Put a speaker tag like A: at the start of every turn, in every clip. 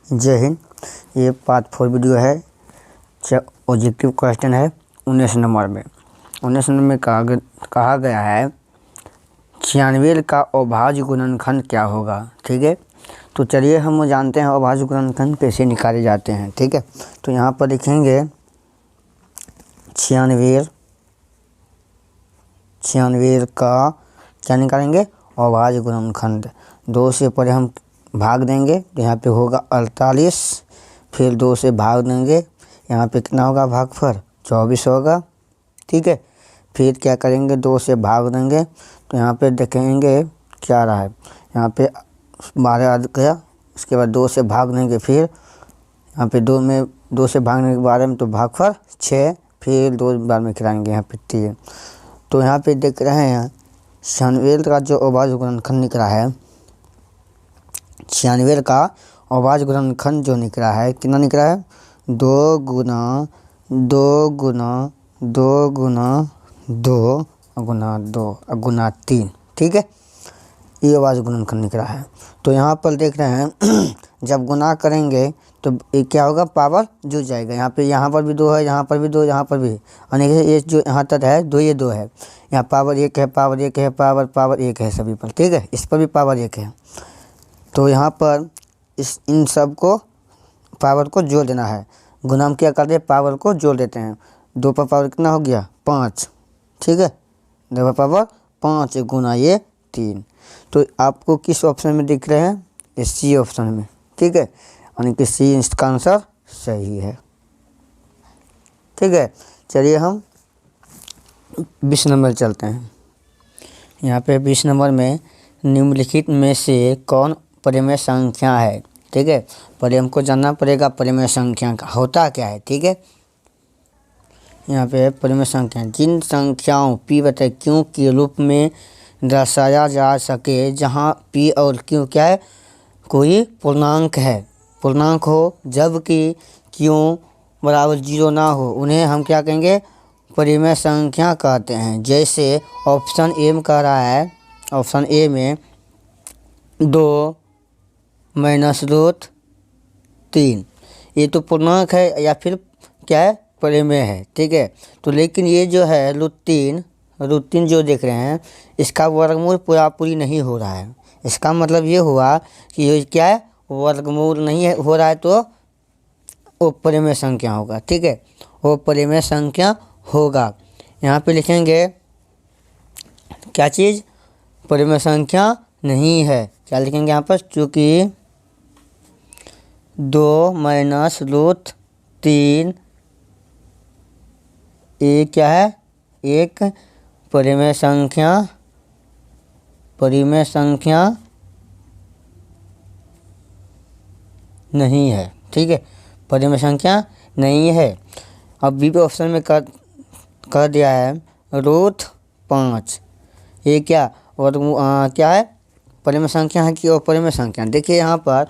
A: जय हिंद। ये part 4 video है। ऑब्जेक्टिव क्वेश्चन है 19 नंबर में। 19 नंबर में कहा गया है 96 का अभाज्य गुणनखंड क्या होगा। ठीक है, तो चलिए हम जानते हैं अभाज्य गुणनखंड कैसे निकाले जाते हैं। ठीक है, तो यहाँ पर लिखेंगे 96 का क्या निकालेंगे, अभाज्य गुणनखंड। 2 से पहले हम भाग देंगे तो यहाँ पे होगा 48, फिर 2 से भाग देंगे, यहाँ पे कितना होगा भागफल 24 होगा। ठीक है, फिर क्या करेंगे 2 से भाग देंगे तो यहाँ पे देखेंगे क्या रहा है, यहाँ पे 12 आ गया। उसके बाद 2 से भाग देंगे, फिर यहाँ पे 2 से भागने के बारे में तो भागफल 6, फिर 2 बार में खिलाएंगे यहाँ पे 3। तो यहाँ पे देख रहे हैं 96 का जो अभाज्य गुणनखंड निकला है, 96 का अभाज्य गुणनखंड जो निकला है, कितना निकला है 2 गुना 2 गुना 2 गुना 2 गुना 2 गुना 3। ठीक है, ये अभाज्य गुणनखंड निकला है। तो यहाँ पर देख रहे हैं जब गुना करेंगे तो ये क्या होगा, पावर जुड़ जाएगा। यहाँ पर भी 2 है, यहाँ पर भी 2, यहाँ पर भी, यानी कि ये जो यहाँ तक है 2, ये 2 है। यहाँ पावर 1 है, पावर 1 है, पावर 1 है सभी पर। ठीक है, इस पर भी पावर 1 है। तो यहाँ पर इन सब को पावर को जोड़ देना है। गुना हम क्या करते हैं, पावर को जोड़ देते हैं। 2 पर पावर कितना हो गया 5। ठीक है, 2 पर पावर 5 गुना ये 3। तो आपको किस ऑप्शन में दिख रहे हैं, ये सी ऑप्शन में। ठीक है, यानी कि सी इसका आंसर सही है। ठीक है, चलिए हम 20 नंबर चलते हैं। यहाँ पे 20 नंबर में निम्नलिखित में से कौन परिमेय संख्या है। ठीक है, पहले हमको जानना पड़ेगा परिमेय संख्या का होता क्या है। ठीक है, यहाँ पे परिमेय संख्या जिन संख्याओं p बटे q के रूप में दर्शाया जा सके, जहाँ p और q क्या है, कोई पूर्णांक हो, जबकि q बराबर 0 ना हो, उन्हें हम क्या कहेंगे, परिमेय संख्या कहते हैं। जैसे ऑप्शन ए में कह रहा है, ऑप्शन ए में 2 -√3, ये तो पूर्णांक है या फिर क्या है, परिमेय है। ठीक है, तो लेकिन ये जो है √3 जो देख रहे हैं, इसका वर्गमूल पूरी नहीं हो रहा है। इसका मतलब ये हुआ कि ये क्या है, वर्गमूल नहीं हो रहा है, तो वो परिमेय संख्या होगा। ठीक है, वो परिमेय संख्या होगा। यहाँ पे लिखेंगे क्या चीज़, परिमेय संख्या नहीं है। क्या लिखेंगे यहाँ पर, चूँकि 2 -√3 ये क्या है, एक परिमेय संख्या नहीं है। ठीक है, परिमेय संख्या नहीं है। अब बी ऑप्शन में कर दिया है √5, ये क्या क्या है, परिमेय संख्या है कि अपरिमेय संख्या। देखिए यहाँ पर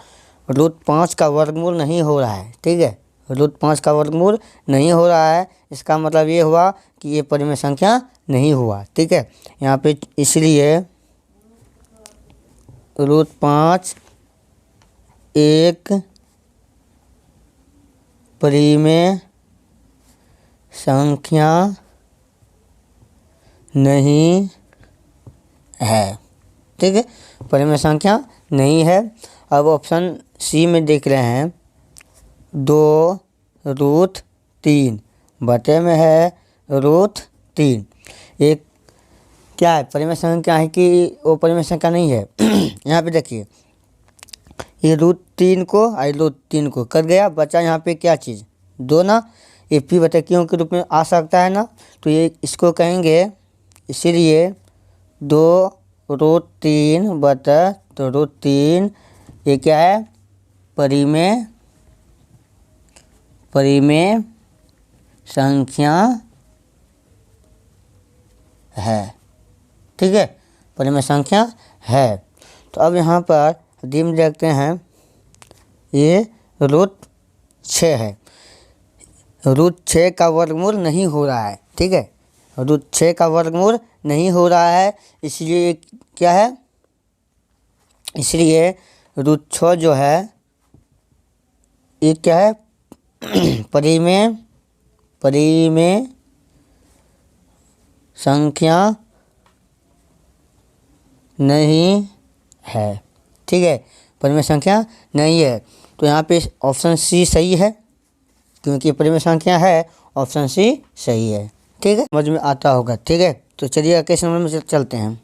A: √5 का वर्गमूल नहीं हो रहा है। ठीक है, √5 का वर्गमूल नहीं हो रहा है, इसका मतलब ये हुआ कि ये परिमेय संख्या नहीं हुआ। ठीक है, यहाँ पे इसलिए √5 एक परिमेय संख्या नहीं है। ठीक है, परिमेय संख्या नहीं है। अब ऑप्शन सी में देख रहे हैं 2√3 बटे में है √3, एक क्या है, परिमेय संख्या है कि वो परिमेय संख्या नहीं है। यहाँ पे देखिए ये √3 को कर गया, बचा यहाँ पे क्या चीज़ 2 ना, ये p बटे q के रूप में आ सकता है ना, तो ये इसको कहेंगे, इसीलिए 2√3 बटा √3 ये क्या है, परिमेय संख्या है। ठीक है, परिमेय संख्या है। तो अब यहाँ पर डी में देखते हैं, ये √6 है। √6 का वर्गमूल नहीं हो रहा है। ठीक है, √6 का वर्गमूल नहीं हो रहा है, इसलिए क्या है, इसलिए √6 जो है ये क्या है? परिमेय संख्या नहीं है। ठीक है, परिमेय संख्या नहीं है, तो यहाँ पे ऑप्शन सी सही है, क्योंकि परिमेय संख्या है, ऑप्शन सी सही है। ठीक है, समझ में आता होगा। ठीक है, तो चलिए 21 नंबर में चलते हैं।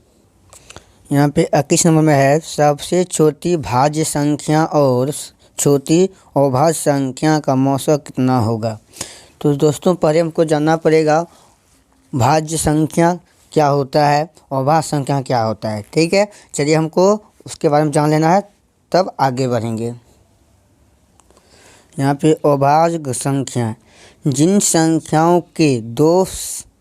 A: यहाँ पे 21 नंबर में है सबसे छोटी भाज्य संख्या और छोटी अभाज्य संख्या का मौसा कितना होगा। तो दोस्तों पहले हमको जानना पड़ेगा भाज्य संख्या क्या होता है, अभाज्य संख्या क्या होता है। ठीक है, चलिए हमको उसके बारे में जान लेना है, तब आगे बढ़ेंगे। यहाँ पे अभाज्य संख्या जिन संख्याओं के 2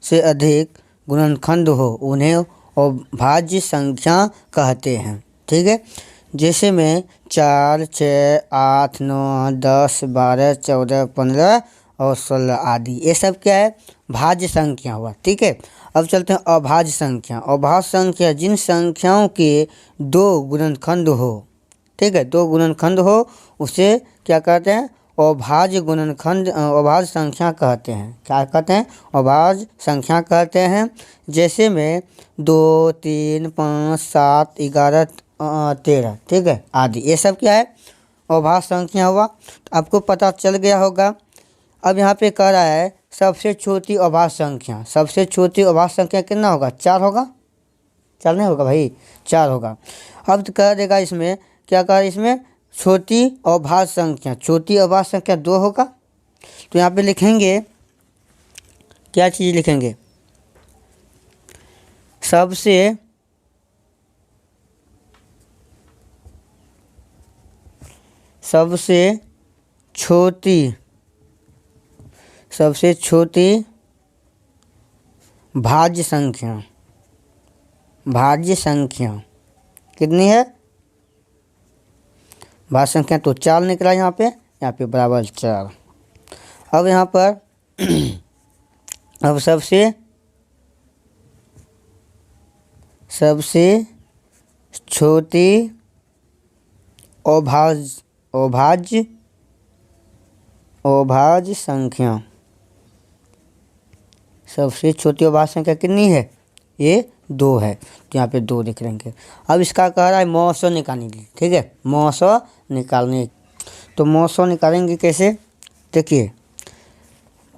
A: से अधिक गुणनखंड हो उन्हें अभाज्य संख्या कहते हैं। ठीक है, जैसे में 4, 6, 8, 9, 10, 12, 14, 15 और 16 आदि, ये सब क्या है? भाज्य संख्या हुआ। ठीक है, अब चलते हैं अभाज्य संख्या। अभाज्य संख्या जिन संख्याओं के 2 गुणनखंड हो। ठीक है, 2 गुणनखंड हो उसे क्या कहते हैं? अभाज्य गुणनखंड, अभाज्य संख्या कहते हैं। क्या कहते हैं? अभाज्य संख्या कहते हैं। जैसे में 2, 3, 5, 7, 11, 13, ठीक है, आदि, ये सब क्या है? अभाज्य संख्या हुआ। तो आपको पता चल गया होगा। अब यहाँ पे कह रहा है सबसे छोटी अभाज्य संख्या। सबसे छोटी अभाज्य संख्या कितना होगा? 4 होगा। 4 नहीं होगा भाई, 4 होगा। अब तो कह देगा इसमें, क्या कहा इसमें? छोटी अभाज्य संख्या। छोटी अभाज्य संख्या 2 होगा। तो यहाँ पे लिखेंगे, क्या चीज़ लिखेंगे? सबसे छोटी भाज्य संख्या। भाज्य संख्या कितनी है? भाज्य संख्या तो 4 निकला यहाँ पे बराबर 4। अब यहाँ पर अब सबसे छोटी अभाज्य संख्या। सबसे छोटी अभाज्य संख्या कितनी है? ये 2 है, तो यहाँ पे 2 लिख लेंगे। अब इसका कह रहा है मौसा निकालने के लिए। ठीक है, मौसा निकालने, तो मौसा निकालेंगे कैसे? देखिए,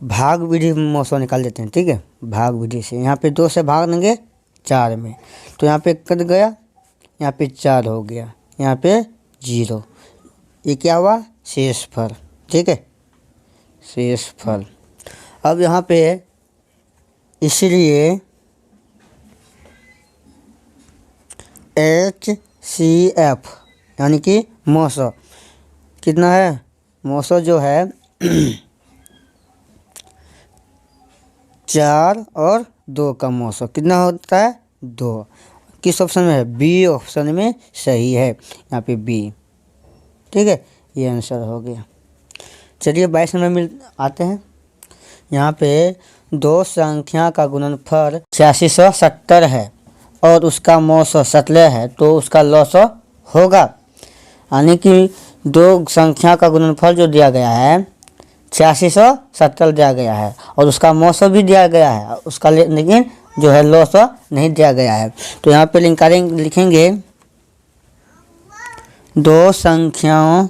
A: भाग विधि में मौसा निकाल देते हैं। ठीक है, भाग विधि से यहाँ पे 2 से भाग देंगे 4 में, तो यहाँ पे कट गया, यहाँ पे 4 हो गया, यहाँ पे 0। ये क्या हुआ? शेषफल। ठीक है, शेषफल। अब यहाँ पे इसलिए HCF यानी कि मौसा कितना है? मौसा जो है 4 और 2 का मौसा कितना होता है? 2। किस ऑप्शन में है? बी ऑप्शन में सही है, यहाँ पे बी। ठीक है, ये आंसर हो गया। चलिए 22 नंबर में आते हैं। यहाँ पे 2 संख्या का गुणनफल 8670 है और उसका मौसा 17 है, तो उसका लौसा होगा। यानी कि 2 संख्या का गुणनफल जो दिया गया है 8670 दिया गया है और उसका मौसा भी दिया गया है, उसका लेकिन जो है लौसा नहीं दिया गया है। तो यहाँ पे लिखेंगे 2 संख्याओं,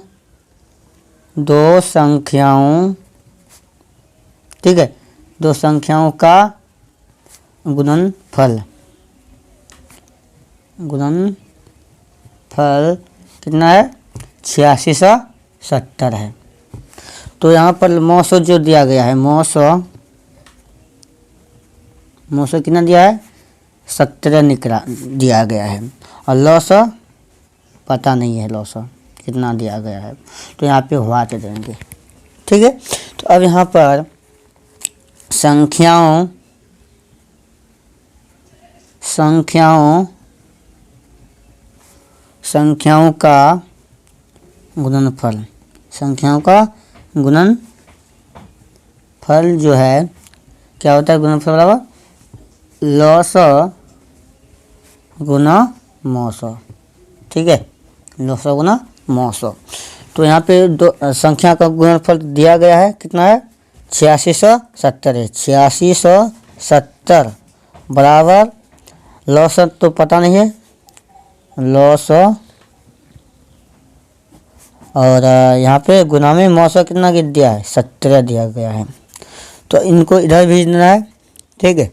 A: ठीक है, 2 संख्याओं का गुणनफल कितना है? 8670 है। तो यहाँ पर मौसा जो दिया गया है, मौसा कितना दिया है? 17 दिया गया है, और लौसा पता नहीं है लौसा कितना दिया गया है, तो यहाँ पे हुआ के देंगे। ठीक है, तो अब यहाँ पर संख्याओं का गुणनफल। संख्याओं का गुणनफल जो है क्या होता है? गुणनफल बराबर लौसा गुना मौसा। ठीक है, लौसा गुना मौसा। तो तो यहाँ पे दो संख्या का गुणनफल दिया गया है, कितना है 8670 है। 8670 बराबर लॉस तो पता नहीं है, लॉस और यहाँ पे गुना में मौसा कितना दिया है 17 दिया गया है। तो इनको इधर भेजना है, ठीक है।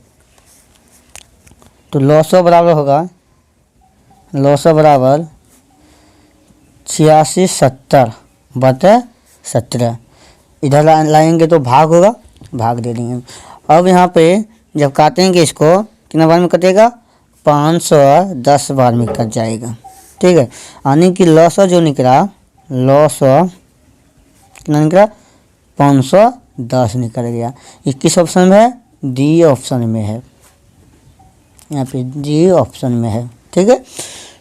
A: तो लॉस बराबर होगा, लॉस बराबर 8670 बटे 17, इधर लाएंगे तो भाग होगा, भाग दे देंगे। अब यहाँ पे जब काटेंगे इसको कितना बार में कटेगा 510 बार में कट जाएगा, ठीक है। यानी कि लॉस जो निकला, लॉस कितना निकला 510 निकल गया। ये किस ऑप्शन में है, डी ऑप्शन में है, यहाँ पे डी ऑप्शन में है, ठीक है।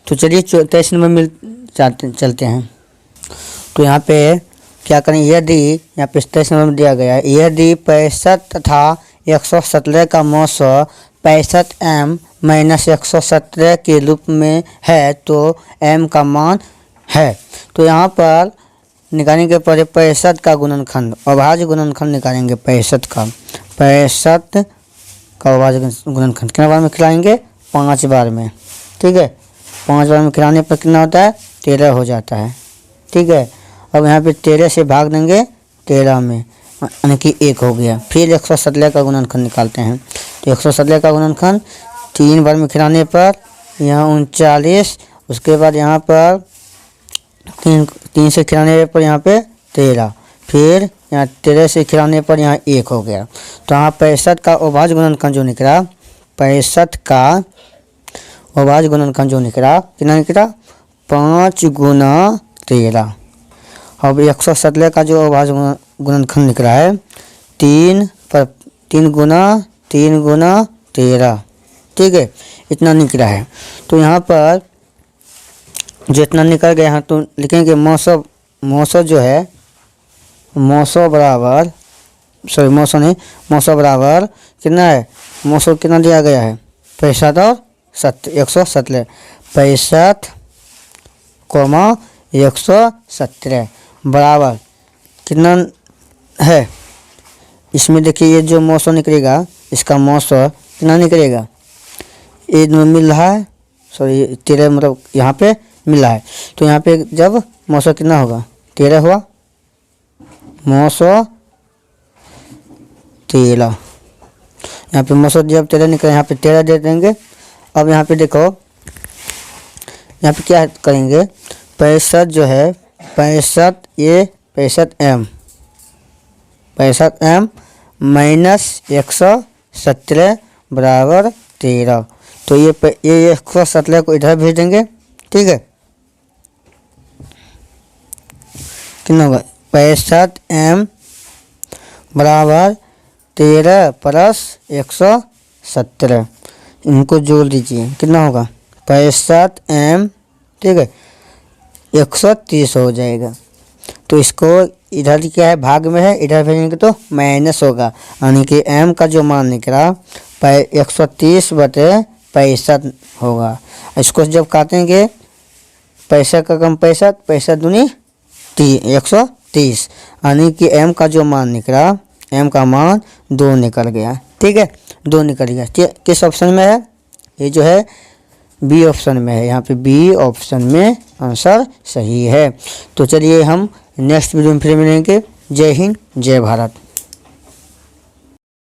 A: तो चलिए 23 नंबर में चलते हैं। तो यहाँ पे क्या करें, यदि यहाँ पे 23 नंबर में दिया गया है, यदि 65 तथा 117 का मौसा 65 m माइनस 117 के रूप में है तो m का मान है। तो यहाँ पर निकालेंगे पहले 65 का गुणनखंड, अभाज्य गुणनखंड निकालेंगे 65 का, 65 का अभाज्य गुणनखंड कितना बार में खिलाएंगे 5 बार में, ठीक है। 5 बार में खिलाने पर कितना होता है 13 हो जाता है, ठीक है। अब यहाँ पे 13 से भाग देंगे 13 में, यानी कि 1 हो गया। फिर 117 का गुणनखंड निकालते हैं। तो 117 का गुणनखंड 3 बार में खिलाने पर यहाँ 39, उसके बाद यहाँ पर 3 से खिलाने पर यहाँ पे 13, फिर यहाँ 13 से खिलाने पर यहाँ 1 हो गया। तो यहाँ 65 का अभाज्य गुणनखंड जो निकला, 65 का अभाज्य गुणनखंड जो निकला कितना निकला 5 गुना 13। अब 117 का जो अभाज्य गुणनखंड निकला है 3 गुना 13, ठीक है, इतना निकला है। तो यहाँ पर जितना निकल गया यहाँ तो लिखेंगे मौसा जो है, मौसा बराबर मौसा बराबर कितना है, मौसा कितना दिया गया है 65 और 117, 65 कोमा 117 बराबर कितना है। इसमें देखिए ये जो मौसा निकलेगा, इसका मौसा कितना निकलेगा, ये मिल रहा है, सॉरी 13 मतलब यहाँ पे मिल रहा है। तो यहाँ पे जब मौसा कितना होगा 13 हुआ, मौसा 13, यहाँ पे मौसा जब 13 निकले यहाँ पे 13 दे देंगे। अब यहाँ पे देखो, यहाँ पे क्या करेंगे 65 जो है 65, ये 65 m माइनस 117 बराबर 13। तो ये 117 को इधर भेज देंगे, ठीक है। कितना होगा 65 m बराबर 13 प्लस 117, इनको जोड़ दीजिए कितना होगा 65 m, ठीक है, 130 हो जाएगा। तो इसको इधर क्या है भाग में है, इधर भेजेंगे तो माइनस होगा, यानी कि m का जो मान निकला 130 बटे 65 होगा। इसको जब काटेंगे 65 का कम 65 दूनी 130, यानी कि m का जो मान निकला, m का मान 2 निकल गया, ठीक है, 2 निकल गया। किस ऑप्शन में है, ये जो है बी ऑप्शन में है, यहाँ पे बी ऑप्शन में आंसर सही है। तो चलिए हम नेक्स्ट वीडियो में फिर मिलेंगे। जय हिंद, जय भारत।